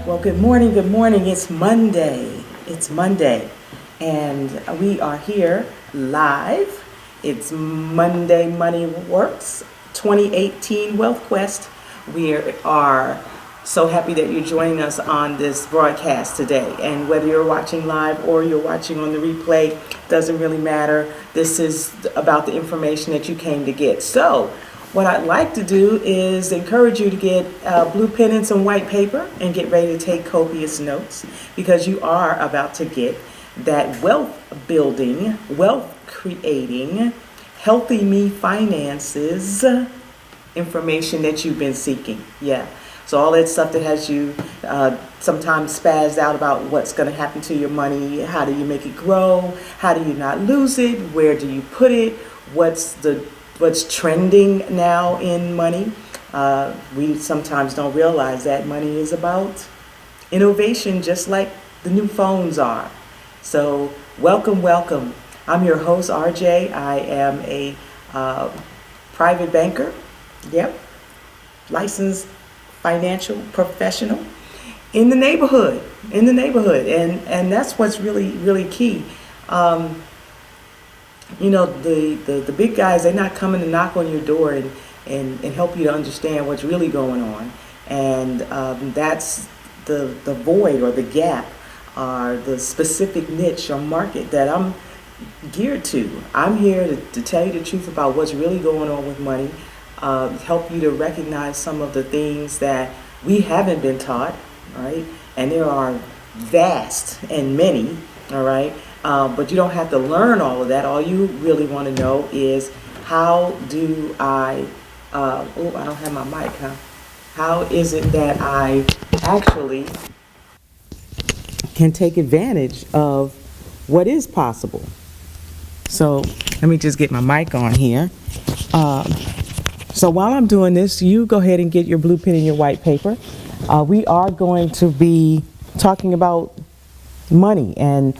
Well, good morning, good morning. It's Monday. And we are here live. It's Monday Money Works 2018 Wealth Quest. We are so happy that you're joining us on this broadcast today. And whether you're watching live or you're watching on the replay, doesn't really matter. This is about the information that you came to get. So, what I'd like to do is encourage you to get blue pen and some white paper and get ready to take copious notes, because you are about to get that wealth building, wealth creating, healthy me finances information that you've been seeking. Yeah. So all that stuff that has you sometimes spazzed out about what's going to happen to your money, how do you make it grow, how do you not lose it, where do you put it, what's trending now in money. We sometimes don't realize that money is about innovation, just like the new phones are. So welcome. I'm your host, RJ. I am a private banker. Yep. Licensed financial professional in the neighborhood. And that's what's really key. The big guys, they're not coming to knock on your door and help you to understand what's really going on. And that's the void or the gap or the specific niche or market that I'm geared to. I'm here to tell you the truth about what's really going on with money, help you to recognize some of the things that we haven't been taught, right? And there are vast and many, all right? But you don't have to learn all of that. All you really want to know is, how do I don't have my mic, huh? How is it that I actually can take advantage of what is possible? So let me just get my mic on here. So while I'm doing this, you go ahead and get your blue pen and your white paper. We are going to be talking about money, and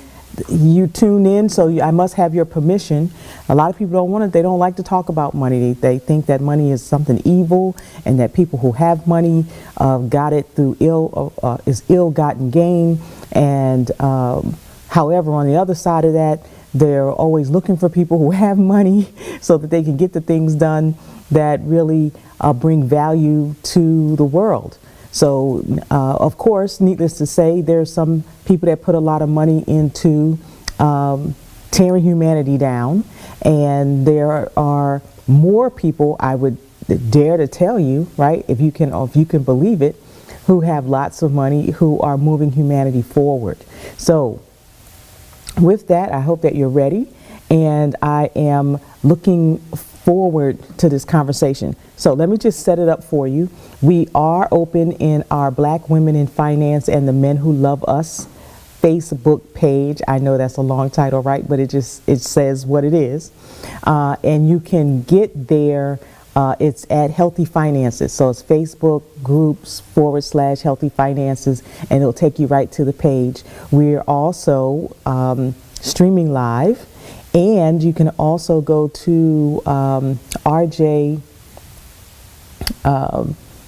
you tune in, so I must have your permission. A lot of people they don't like to talk about money. They think that money is something evil, and that people who have money got it through ill-gotten gain. And however, on the other side of that, they're always looking for people who have money so that they can get the things done that really bring value to the world. So, of course, needless to say, there's some people that put a lot of money into tearing humanity down, and there are more people, I would dare to tell you, right, if you can believe it, who have lots of money, who are moving humanity forward. So, with that, I hope that you're ready, and I am looking forward to this conversation. So let me just set it up for you. We are open in our Black Women in Finance and the Men Who Love Us Facebook page. I know that's a long title, right? But it says what it is. And you can get there. It's at Healthy Finances. So it's Facebook groups / Healthy Finances, and it'll take you right to the page. We're also streaming live. And you can also go to RJ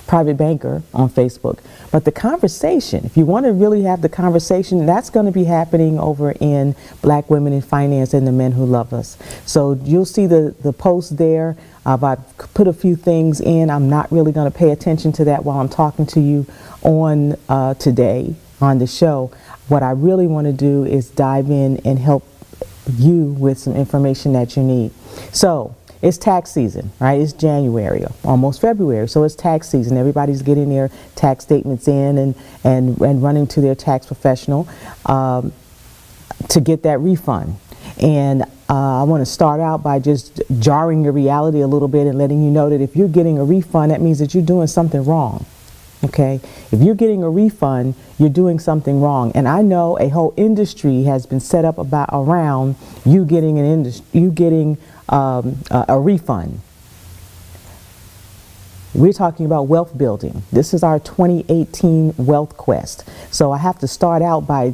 Private Banker on Facebook. But the conversation, if you want to really have the conversation, that's going to be happening over in Black Women in Finance and the Men Who Love Us. So you'll see the post there. I put a few things in. I'm not really going to pay attention to that while I'm talking to you on today on the show. What I really want to do is dive in and help you with some information that you need. So it's tax season, right? It's January, almost February, so it's tax season. Everybody's getting their tax statements in and running to their tax professional to get that refund. And I want to start out by just jarring your reality a little bit and letting you know that if you're getting a refund, that means that you're doing something wrong. Okay, if you're getting a refund, you're doing something wrong. And I know a whole industry has been set up around you getting a refund. We're talking about wealth building. This is our 2018 Wealth Quest. So I have to start out by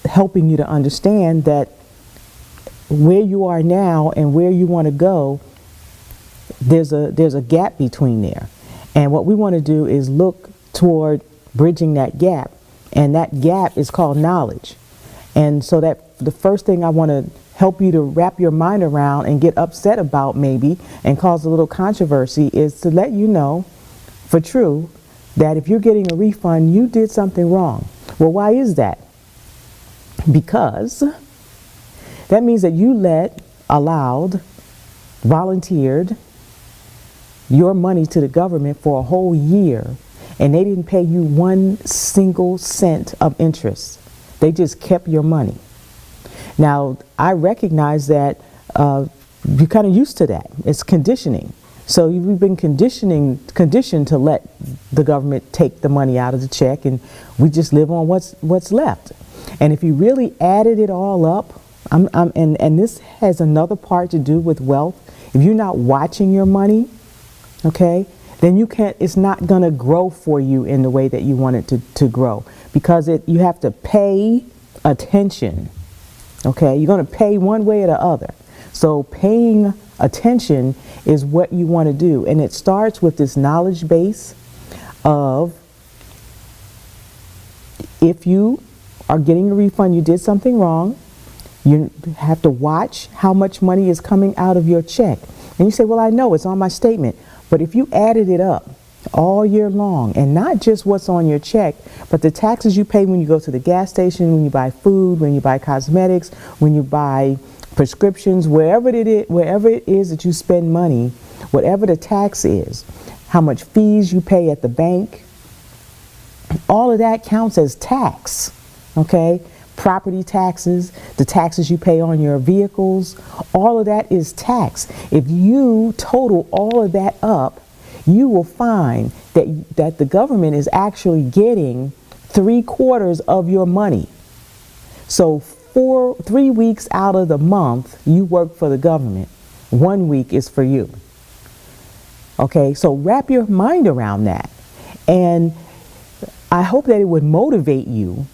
helping you to understand that where you are now and where you want to go, there's a gap between there. And what we want to do is look toward bridging that gap. And that gap is called knowledge. And so that the first thing I want to help you to wrap your mind around and get upset about maybe and cause a little controversy is to let you know for true that if you're getting a refund, you did something wrong. Well, why is that? Because that means that you allowed, volunteered your money to the government for a whole year, and they didn't pay you 1 single cent of interest. They just kept your money. Now, I recognize that you're kind of used to that. It's conditioning. So we've been conditioned to let the government take the money out of the check, and we just live on what's left. And if you really added it all up, and this has another part to do with wealth. If you're not watching your money, okay, then it's not going to grow for you in the way that you want it to grow, because you have to pay attention. Okay, you're going to pay one way or the other. So paying attention is what you want to do, and it starts with this knowledge base of, if you are getting a refund, you did something wrong, you have to watch how much money is coming out of your check. And you say, well, I know it's on my statement. But if you added it up all year long, and not just what's on your check, but the taxes you pay when you go to the gas station, when you buy food, when you buy cosmetics, when you buy prescriptions, wherever it is that you spend money, whatever the tax is, how much fees you pay at the bank, all of that counts as tax, okay? Property taxes, the taxes you pay on your vehicles, all of that is tax. If you total all of that up, you will find that the government is actually getting 3/4 of your money. So 3 weeks out of the month, you work for the government. 1 week is for you. Okay, so wrap your mind around that. And I hope that it would motivate you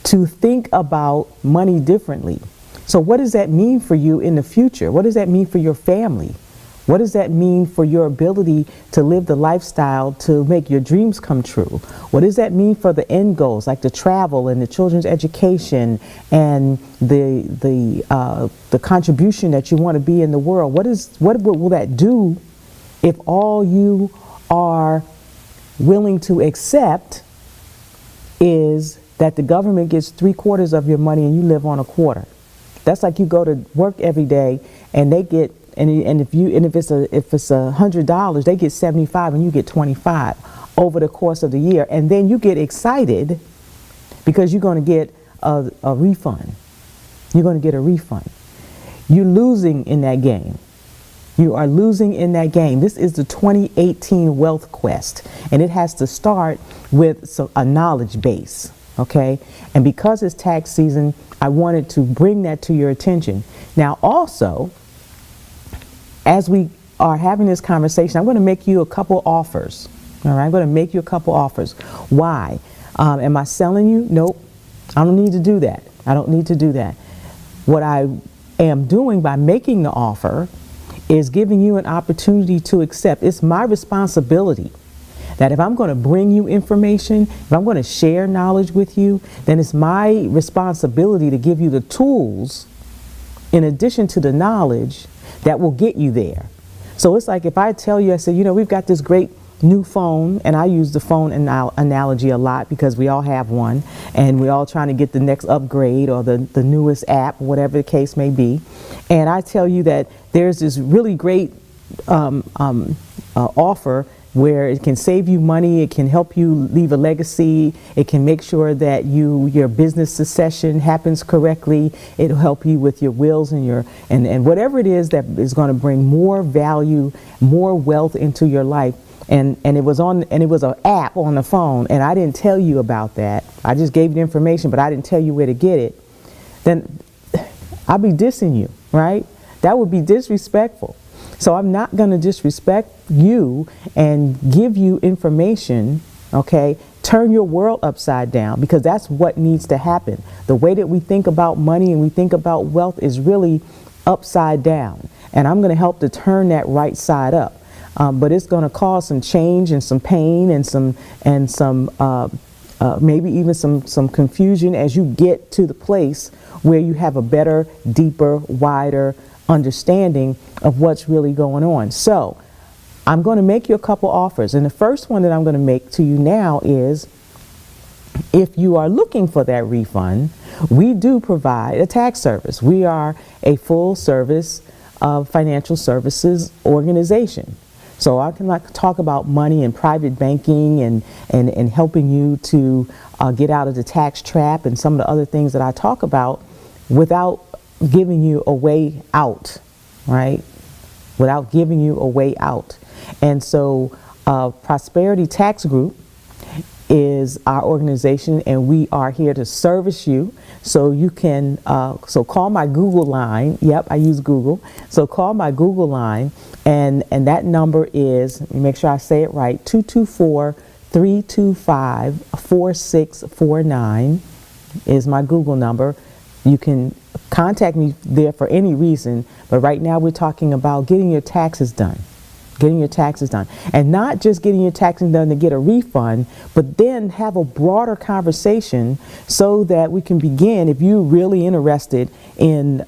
to think about money differently. So what does that mean for you in the future? What does that mean for your family? What does that mean for your ability to live the lifestyle to make your dreams come true? What does that mean for the end goals, like the travel and the children's education and the contribution that you want to be in the world? What will that do if all you are willing to accept is that the government gets 3/4 of your money and you live on 1/4? That's like you go to work every day and they get, and if it's $100, they get 75 and you get 25 over the course of the year, and then you get excited because you're going to get a refund. You're going to get a refund. You're losing in that game. You are losing in that game. This is the 2018 Wealth Quest, and it has to start with a knowledge base, okay? And because it's tax season, I wanted to bring that to your attention. Now, also, as we are having this conversation, I'm going to make you a couple offers, all right? I'm going to make you a couple offers. Why? Am I selling you? Nope. I don't need to do that. I don't need to do that. What I am doing by making the offer is giving you an opportunity to accept. It's my responsibility that if I'm going to bring you information, if I'm going to share knowledge with you, then it's my responsibility to give you the tools in addition to the knowledge that will get you there. So it's like if I tell you, I say, we've got this great new phone, and I use the phone analogy a lot because we all have one, and we're all trying to get the next upgrade or the newest app, whatever the case may be. And I tell you that there's this really great offer where it can save you money, it can help you leave a legacy, it can make sure that your business succession happens correctly, it'll help you with your wills and whatever it is that is going to bring more value, more wealth into your life. And it was an app on the phone, and I didn't tell you about that. I just gave you the information, but I didn't tell you where to get it. Then I'll be dissing you, right? That would be disrespectful. So I'm not going to disrespect you and give you information, okay? Turn your world upside down, because that's what needs to happen. The way that we think about money and we think about wealth is really upside down. And I'm going to help to turn that right side up. but it's going to cause some change and some pain and some maybe even some confusion as you get to the place where you have a better, deeper, wider understanding of what's really going on. So I'm going to make you a couple offers, and the first one that I'm going to make to you now is, if you are looking for that refund, we do provide a tax service. We are a full service financial services organization. So I can talk about money and private banking and helping you to get out of the tax trap and some of the other things that I talk about without giving you a way out, right? Without giving you a way out. And so Prosperity Tax Group is our organization, and we are here to service you. So you can, so call my Google line. Yep, I use Google. So call my Google line, and that number is, let me make sure I say it right, 224-325-4649 is my Google number. You can contact me there for any reason, but right now we're talking about getting your taxes done. Getting your taxes done. And not just getting your taxes done to get a refund, but then have a broader conversation so that we can begin, if you're really interested in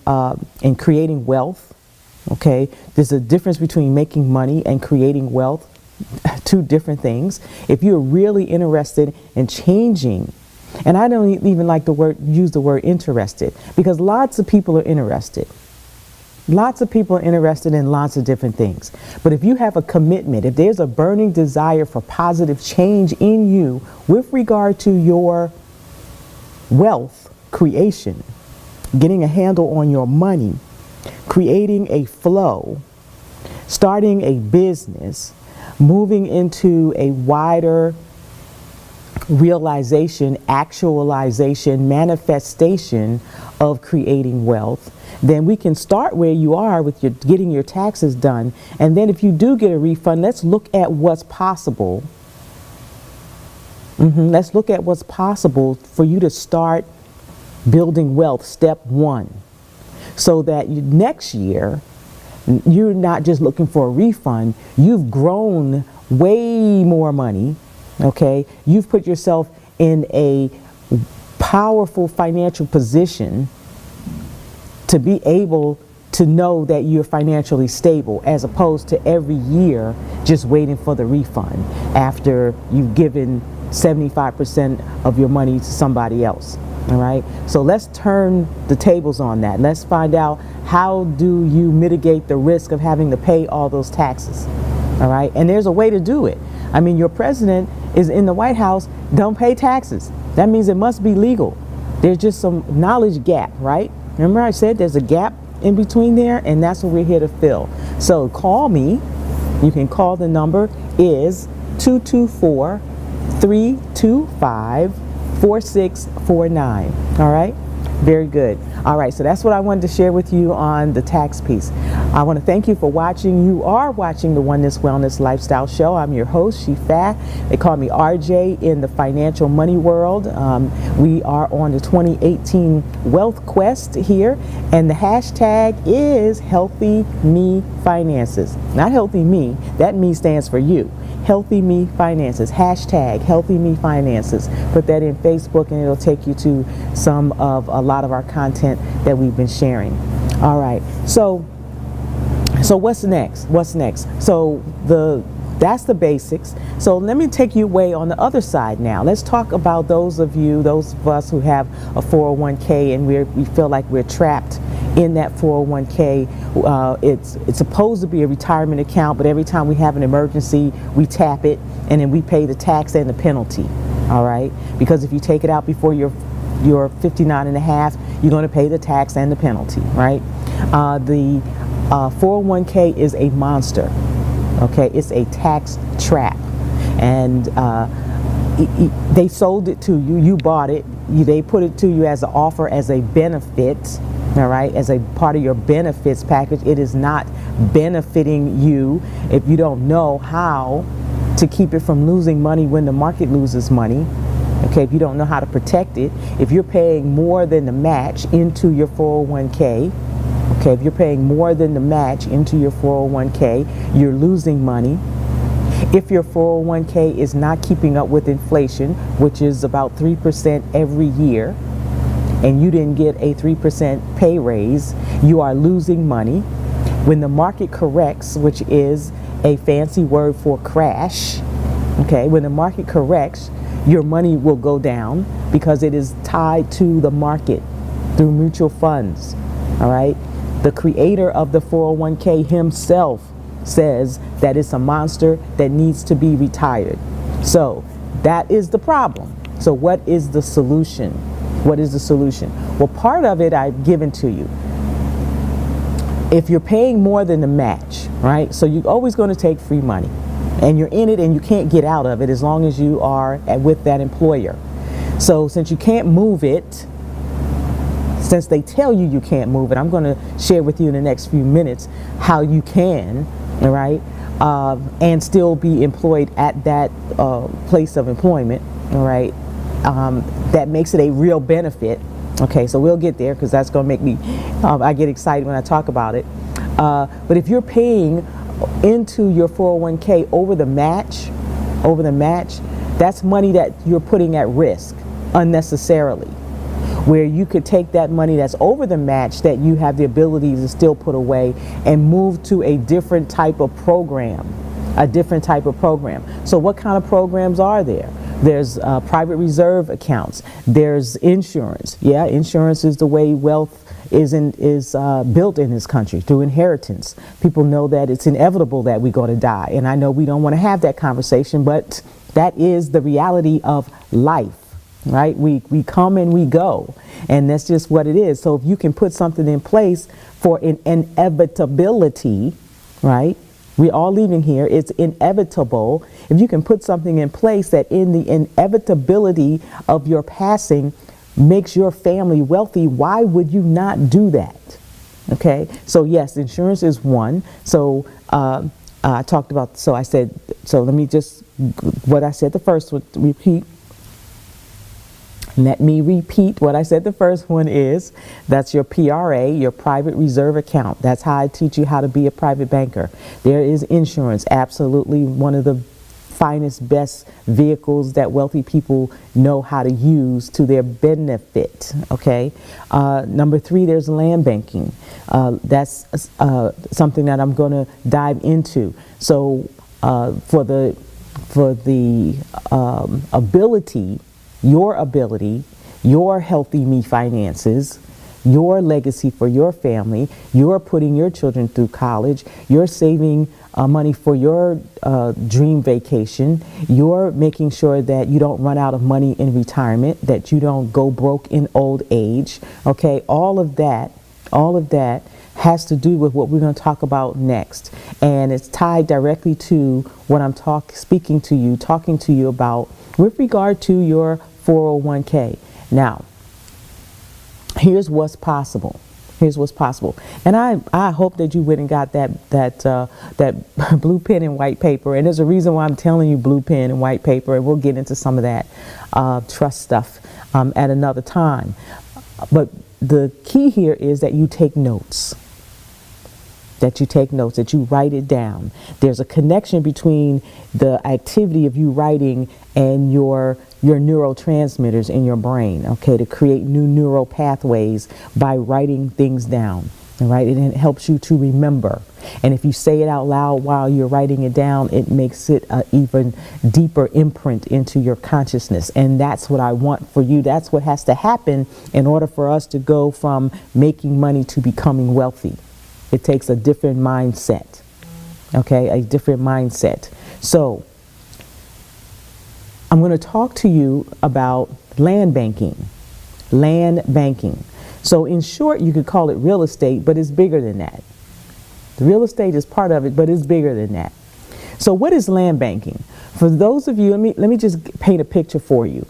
creating wealth, okay? There's a difference between making money and creating wealth, two different things. If you're really interested in changing, and I don't even like to use the word interested, because lots of people are interested. Lots of people are interested in lots of different things. But if you have a commitment, if there's a burning desire for positive change in you with regard to your wealth creation, getting a handle on your money, creating a flow, starting a business, moving into a wider realization, actualization, manifestation of creating wealth, then we can start where you are with your getting your taxes done. And then if you do get a refund, let's look at what's possible. Let's look at what's possible for you to start building wealth, step one, so that next year you're not just looking for a refund. You've grown way more money, okay? You've put yourself in a powerful financial position to be able to know that you're financially stable, as opposed to every year just waiting for the refund after you've given 75% of your money to somebody else. All right, so let's turn the tables on that. Let's find out, how do you mitigate the risk of having to pay all those taxes? All right, and there's a way to do it. I mean, your president is in the White House, don't pay taxes. That means it must be legal. There's just some knowledge gap, right? Remember I said there's a gap in between there, and that's what we're here to fill. So call me. You can call, the number is 224-325-4649. All right? Very good. All right, so that's what I wanted to share with you on the tax piece. I want to thank you for watching. You are watching the Oneness Wellness Lifestyle Show. I'm your host, Shifa. They call me RJ in the financial money world. We are on the 2018 Wealth Quest here, and the hashtag is Healthy Me Finances. Not Healthy Me, that me stands for you. Healthy Me Finances, hashtag Healthy Me Finances. Put that in Facebook and it'll take you to a lot of our content that we've been sharing. All right, so what's next? What's next? So that's the basics. So let me take you away on the other side now. Let's talk about those of us who have a 401k and we feel like we're trapped in that 401k. It's supposed to be a retirement account, but every time we have an emergency, we tap it and then we pay the tax and the penalty. All right, because if you take it out before you're 59 and a half, you're going to pay the tax and the penalty, right? The 401k is a monster. Okay, it's a tax trap, and they sold it to you. You bought it. They put it to you as an offer, as a benefit. All right, as a part of your benefits package. It is not benefiting you if you don't know how to keep it from losing money when the market loses money. Okay, if you don't know how to protect it, if you're paying more than the match into your 401k, Okay, if you're paying more than the match into your 401k, you're losing money. If your 401k is not keeping up with inflation, which is about 3% every year, and you didn't get a 3% pay raise, you are losing money. When the market corrects, which is a fancy word for crash, okay, when the market corrects, your money will go down because it is tied to the market through mutual funds, all right? The creator of the 401k himself says that it's a monster that needs to be retired. So that is the problem. So what is the solution? What is the solution? Well, part of it I've given to you. If you're paying more than the match, right? So you're always going to take free money, and you're in it and you can't get out of it as long as you are with that employer. So since you can't move it, since they tell you you can't move it, I'm going to share with you in the next few minutes how you can, all right, and still be employed at that place of employment, all right. That makes it a real benefit. Okay, so we'll get there because that's going to make me, I get excited when I talk about it. But if you're paying into your 401k over the match, that's money that you're putting at risk unnecessarily. Where you could take that money that's over the match that you have the ability to still put away and move to a different type of program, So what kind of programs are there? There's private reserve accounts. There's insurance. Yeah, insurance is the way wealth is built in this country, through inheritance. People know that it's inevitable that we're going to die. And I know we don't want to have that conversation, but that is the reality of life, right? We come and we go. And that's just what it is. So if you can put something in place for an inevitability, right? We're all leaving here. It's inevitable. If you can put something in place that in the inevitability of your passing makes your family wealthy, why would you not do that? Okay. So yes, insurance is one. So I talked about, so I said, so let me just, what I said the first one, repeat. Let me repeat what I said. The first one is, that's your PRA, your private reserve account. That's how I teach you how to be a private banker. There is insurance, absolutely one of the finest, best vehicles that wealthy people know how to use to their benefit, okay? Number three, there's land banking. That's something that I'm going to dive into. So for the ability, your healthy me finances, your legacy for your family, you're putting your children through college, you're saving money for your dream vacation, you're making sure that you don't run out of money in retirement, that you don't go broke in old age, okay? All of that has to do with what we're going to talk about next. And it's tied directly to what I'm talking to you about with regard to your 401k. Now, here's what's possible. And I hope that you went and got that blue pen and white paper. And there's a reason why I'm telling you blue pen and white paper, and we'll get into some of that trust stuff at another time. But the key here is that you take notes. That you write it down. There's a connection between the activity of you writing and your neurotransmitters in your brain, okay, to create new neural pathways by writing things down, all right? And it helps you to remember. And if you say it out loud while you're writing it down, it makes it an even deeper imprint into your consciousness. And that's what I want for you. That's what has to happen in order for us to go from making money to becoming wealthy. It takes a different mindset, okay, a different mindset. So I'm going to talk to you about land banking. So in short, you could call it real estate, but it's bigger than that. The real estate is part of it, but it's bigger than that. So what is land banking? For those of you, let me just paint a picture for you.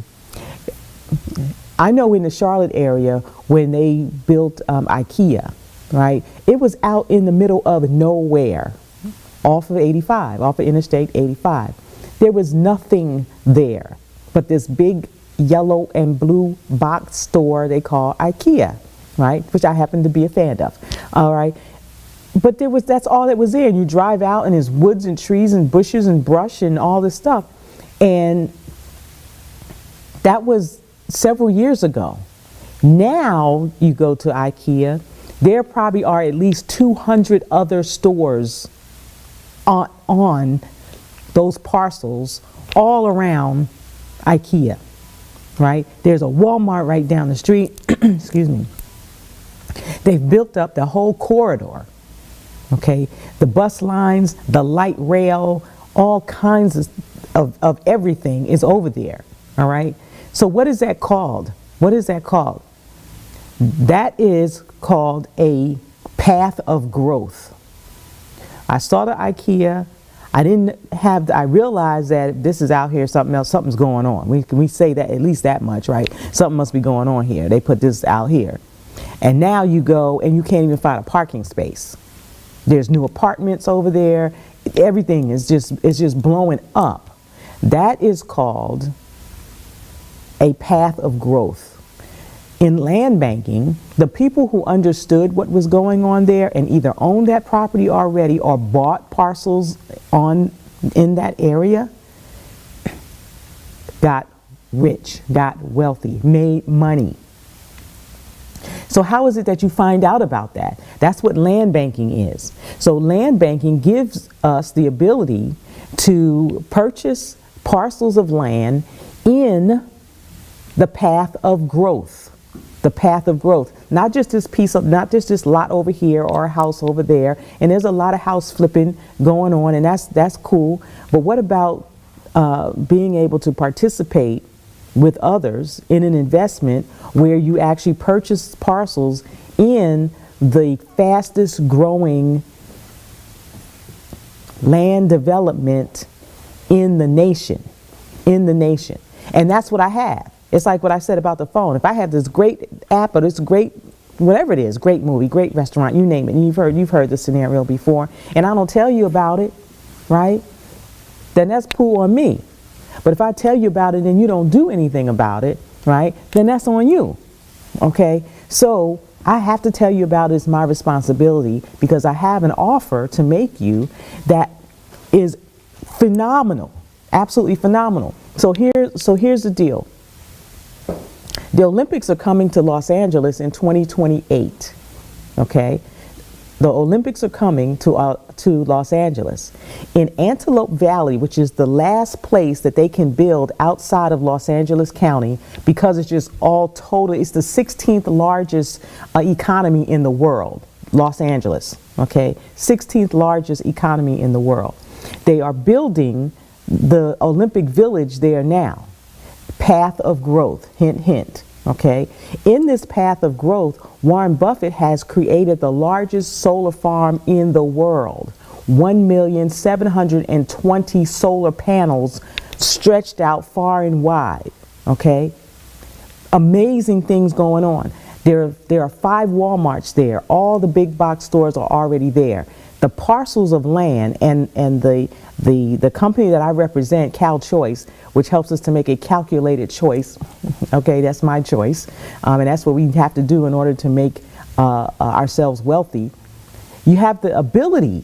I know in the Charlotte area, when they built IKEA, right? It was out in the middle of nowhere, off of Interstate 85. There was nothing there but this big yellow and blue box store they call IKEA. right? Which I happen to be a fan of, all right? But that's all that was there. And you drive out and there's woods and trees and bushes and brush and all this stuff. And that was several years ago. Now you go to IKEA, there probably are at least 200 other stores on those parcels all around IKEA, right? There's a Walmart right down the street. Excuse me. They've built up the whole corridor, okay? The bus lines, the light rail, all kinds of everything is over there, all right? So what is that called? What is that called? That is called a path of growth. I saw the IKEA. I realized that if this is out here, something's going on. We say that at least that much, right? Something must be going on here. They put this out here. And now you go and you can't even find a parking space. There's new apartments over there. Everything is just blowing up. That is called a path of growth. In land banking, the people who understood what was going on there and either owned that property already or bought parcels in that area got rich, got wealthy, made money. So how is it that you find out about that? That's what land banking is. So land banking gives us the ability to purchase parcels of land in the path of growth. The path of growth, not just this lot over here or a house over there. And there's a lot of house flipping going on, and that's cool. But what about being able to participate with others in an investment where you actually purchase parcels in the fastest growing land development in the nation, And that's what I have. It's like what I said about the phone. If I have this great app or this great, whatever it is, great movie, great restaurant, you name it, and you've heard the scenario before, and I don't tell you about it, right? Then that's cool on me. But if I tell you about it and you don't do anything about it, right, then that's on you, okay? So I have to tell you about it. It's my responsibility because I have an offer to make you that is phenomenal, absolutely phenomenal. So here's the deal. The Olympics are coming to Los Angeles in 2028, okay? The Olympics are coming to Los Angeles. In Antelope Valley, which is the last place that they can build outside of Los Angeles County, because it's just all total, it's the 16th largest economy in the world, Los Angeles, okay? 16th largest economy in the world. They are building the Olympic Village there now. Path of growth, hint, hint, okay? In this path of growth, Warren Buffett has created the largest solar farm in the world. 1,720,000 solar panels stretched out far and wide, okay? Amazing things going on. There are 5 Walmarts there. All the big box stores are already there. The parcels of land and the company that I represent, Cal Choice, which helps us to make a calculated choice. Okay, that's my choice. And that's what we have to do in order to make ourselves wealthy. You have the ability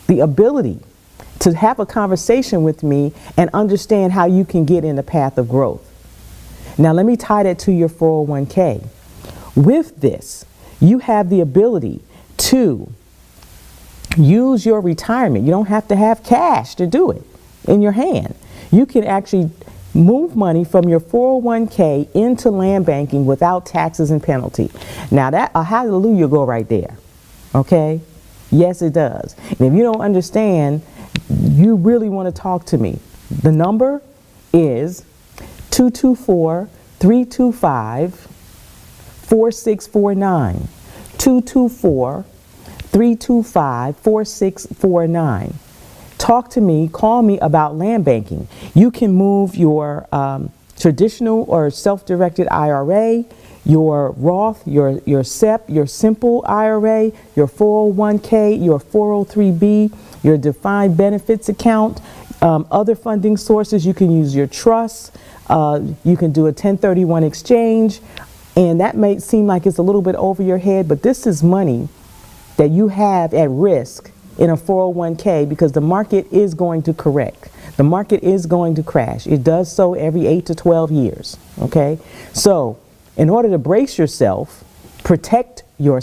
to have a conversation with me and understand how you can get in the path of growth. Now, let me tie that to your 401k. With this, you have the ability to use your retirement. You don't have to have cash to do it in your hand. You can actually move money from your 401k into land banking without taxes and penalty. Now that a hallelujah go right there. Okay? Yes, it does. And if you don't understand, you really want to talk to me. The number is 224-325-4649. 224-325-4649. Talk to me, call me about land banking. You can move your traditional or self-directed IRA, your Roth, your SEP, your simple IRA, your 401k, your 403b, your defined benefits account, other funding sources. You can use your trust. You can do a 1031 exchange. And that may seem like it's a little bit over your head, but this is money that you have at risk in a 401k because the market is going to correct. The market is going to crash. It does so every 8 to 12 years. Okay? So, in order to brace yourself, protect your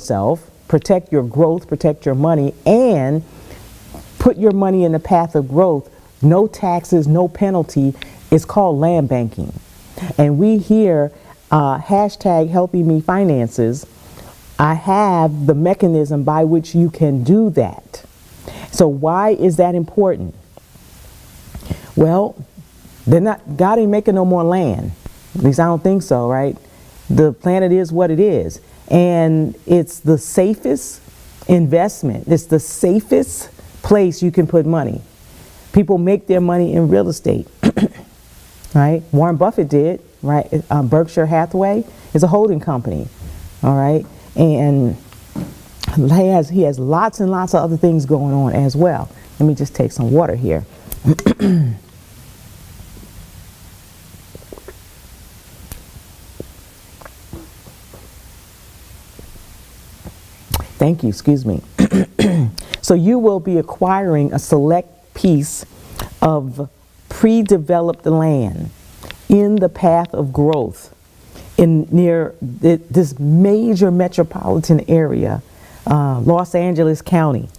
growth, protect your money, and put your money in the path of growth, no taxes, no penalty, it's called land banking. And we here, hashtag Helping Me Finances, I have the mechanism by which you can do that. So why is that important? Well, God ain't making no more land. At least I don't think so, right? The planet is what it is. And it's the safest investment. It's the safest place you can put money. People make their money in real estate, right? Warren Buffett did, right? Berkshire Hathaway is a holding company, all right? And he has lots and lots of other things going on as well. Let me just take some water here. Thank you, excuse me. So you will be acquiring a select piece of pre-developed land in the path of growth near this major metropolitan area, Los Angeles County.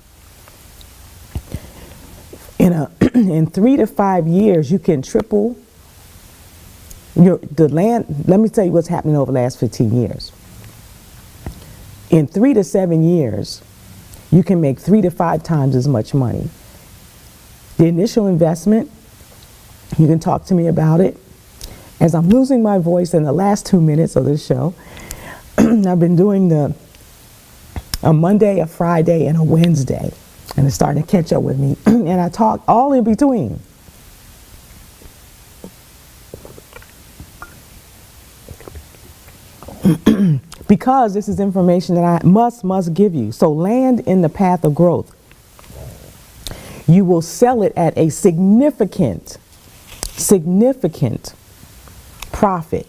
In 3 to 5 years, you can triple the land. Let me tell you what's happening over the last 15 years. In 3 to 7 years, you can make 3 to 5 times as much money. The initial investment, you can talk to me about it. As I'm losing my voice in the last 2 minutes of this show, I've been doing a Monday, a Friday, and a Wednesday. And it's starting to catch up with me. And I talk all in between. Because this is information that I must give you. So land in the path of growth. You will sell it at a significant profit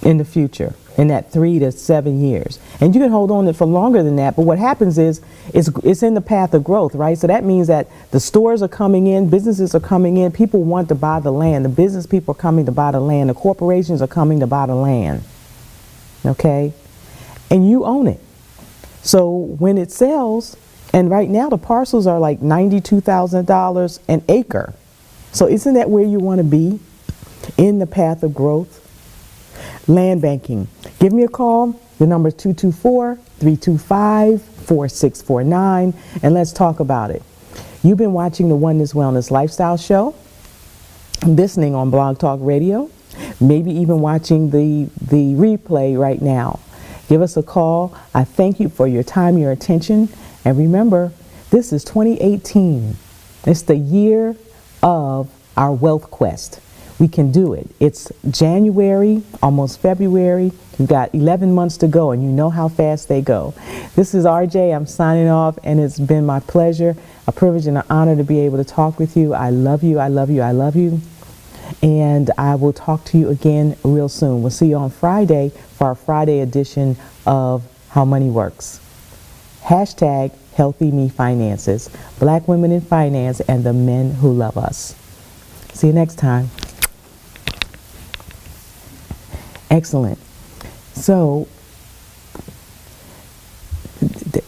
in the future, in that 3 to 7 years. And you can hold on to it for longer than that, but what happens is it's in the path of growth, right? So that means that the stores are coming in, businesses are coming in, people want to buy the land, the business people are coming to buy the land, the corporations are coming to buy the land, okay? And you own it. So when it sells, and right now the parcels are like $92,000 an acre. So isn't that where you want to be? In the path of growth? Land banking. Give me a call. The number is 224-325-4649, and let's talk about it. You've been watching the Oneness Wellness Lifestyle Show, listening on Blog Talk Radio, maybe even watching the replay right now. Give us a call. I thank you for your time, your attention, and remember, this is 2018. It's the year of our wealth quest. We can do it. It's January, almost February. We've got 11 months to go, and you know how fast they go. This is RJ. I'm signing off, and it's been my pleasure, a privilege, and an honor to be able to talk with you. I love you. I love you. I love you. And I will talk to you again real soon. We'll see you on Friday for our Friday edition of How Money Works. Hashtag Healthy Me Finances. Black women in finance and the men who love us. See you next time. Excellent. So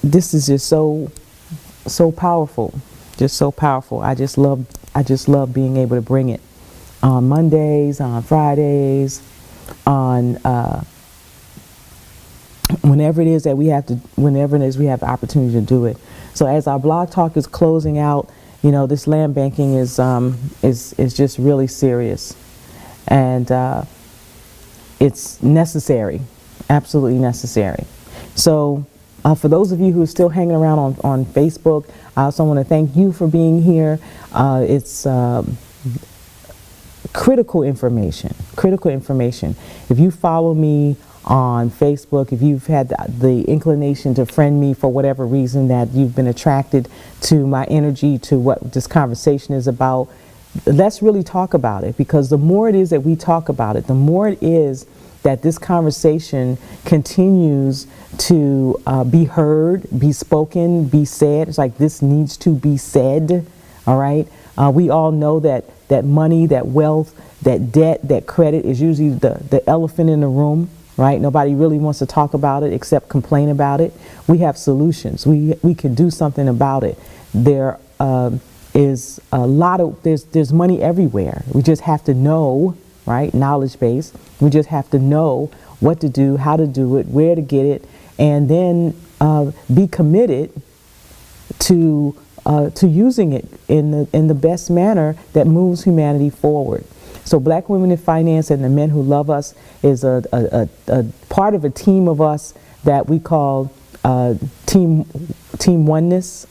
this is just so powerful, just so powerful. I just love being able to bring it on Mondays, on Fridays, on whenever it is that we have the opportunity to do it. So as our blog talk is closing out, you know, this land banking is just really serious, and it's necessary, absolutely necessary. So for those of you who are still hanging around on Facebook, I also want to thank you for being here. It's critical information. If you follow me on Facebook, if you've had the inclination to friend me for whatever reason, that you've been attracted to my energy, to what this conversation is about, let's really talk about it, because the more it is that we talk about it, the more it is that this conversation continues to be heard, be spoken, be said. It's like this needs to be said, all right? We all know that money, that wealth, that debt, that credit is usually the elephant in the room, right? Nobody really wants to talk about it except complain about it. We have solutions. We can do something about it. There is a lot of, there's money everywhere. We just have to know, right? Knowledge base. We just have to know what to do, how to do it, where to get it, and then be committed to using it in the best manner that moves humanity forward. So Black Women in Finance and the Men Who Love Us is a part of a team of us that we call Team Oneness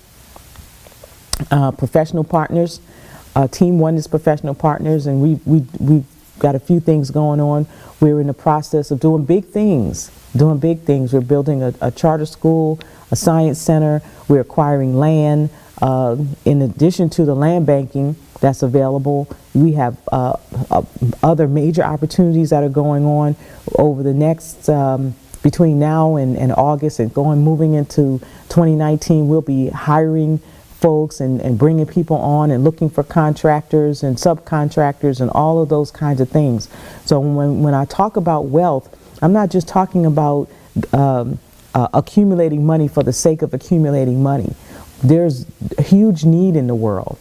Professional Partners, Team Oneness Professional Partners, and we've got a few things going on. We're in the process of doing big things. We're building a charter school, a science center. We're acquiring land. In addition to the land banking that's available, we have other major opportunities that are going on over the next, between now and August and moving into 2019. We'll be hiring folks and bringing people on and looking for contractors and subcontractors and all of those kinds of things. So when I talk about wealth, I'm not just talking about accumulating money for the sake of accumulating money. There's a huge need in the world,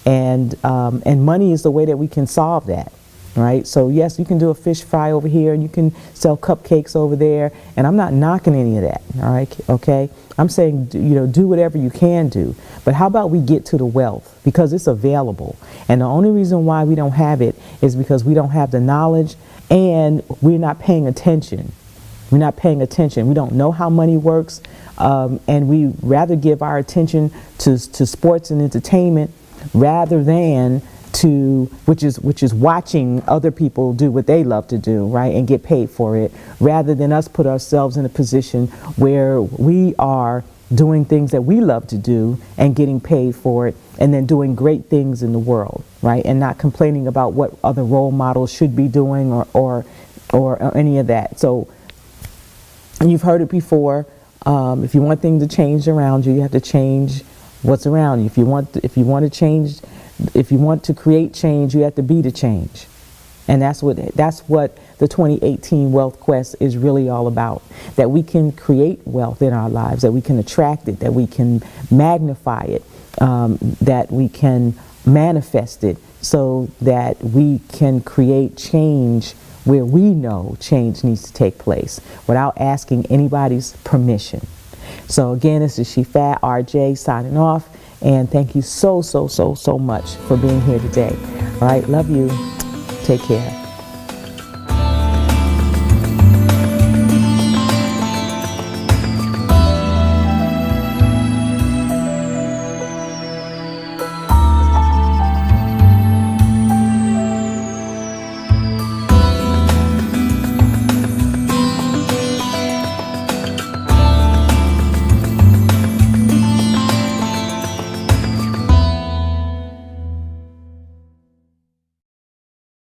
and money is the way that we can solve that, right? So yes, you can do a fish fry over here, and you can sell cupcakes over there, and I'm not knocking any of that, all right, okay? I'm saying, do whatever you can do, but how about we get to the wealth, because it's available, and the only reason why we don't have it is because we don't have the knowledge, and we're not paying attention. We don't know how money works, and we rather give our attention to sports and entertainment rather than to which is watching other people do what they love to do, right, and get paid for it, rather than us put ourselves in a position where we are doing things that we love to do and getting paid for it, and then doing great things in the world, right, and not complaining about what other role models should be doing or any of that. So you've heard it before. If you want things to change around you, you have to change what's around you. If you want to create change, you have to be the change. And that's what the 2018 Wealth Quest is really all about. That we can create wealth in our lives, that we can attract it, that we can magnify it, that we can manifest it, so that we can create change where we know change needs to take place without asking anybody's permission. So again, this is Shifat RJ signing off, and thank you so much for being here today. All right, love you. Take care.